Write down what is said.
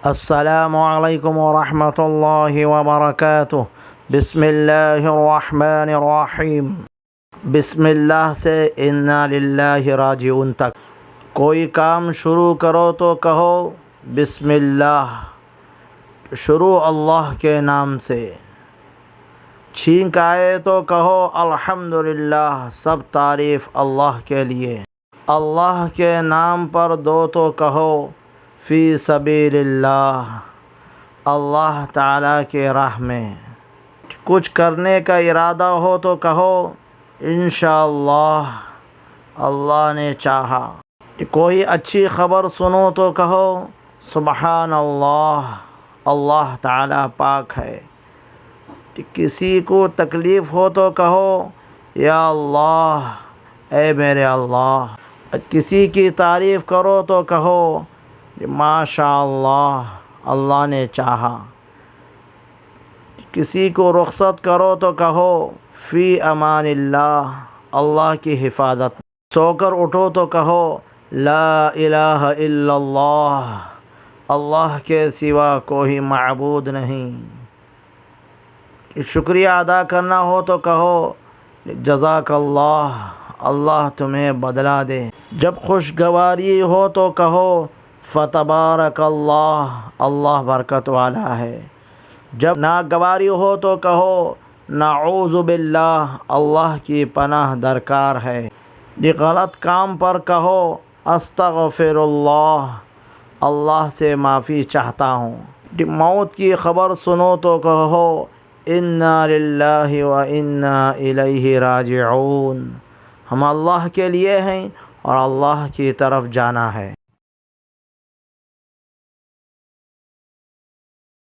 السلام علیکم ورحمۃ اللہ وبرکاتہ۔ بسم اللہ الرحمن الرحیم۔ بسم اللہ سے انا للہ راجعون تک کوئی کام شروع کرو تو کہو بسم اللہ، شروع اللہ کے نام سے۔ چھینک آئے تو کہو الحمدللہ، سب تعریف اللہ کے لیے۔ اللہ کے نام پر دو تو کہو فی سبیل اللہ، اللہ تعالیٰ کے راہ میں۔ کچھ کرنے کا ارادہ ہو تو کہو انشاءاللہ، اللہ نے چاہا۔ کوئی اچھی خبر سنو تو کہو سبحان اللہ، اللہ تعالیٰ پاک ہے۔ کسی کو تکلیف ہو تو کہو یا اللہ، اے میرے اللہ۔ کسی کی تعریف کرو تو کہو ماشاء اللہ، اللہ نے چاہا۔ کسی کو رخصت کرو تو کہو فی امان اللہ، اللہ کی حفاظت۔ سو کر اٹھو تو کہو لا الہ الا اللہ، اللہ کے سوا کوئی معبود نہیں۔ شکریہ ادا کرنا ہو تو کہو جزاک اللہ، اللہ تمہیں بدلہ دے۔ جب خوشگواری ہو تو کہو فتبارک اللہ، اللہ برکت والا ہے۔ جب ناگواری ہو تو کہو نعوذ باللہ، اللہ کی پناہ درکار ہے۔ غلط کام پر کہو استغفر اللہ، اللہ سے معافی چاہتا ہوں۔ موت کی خبر سنو تو کہو انا للہ و انا الیہ راجعون، ہم اللہ کے لیے ہیں اور اللہ کی طرف جانا ہے۔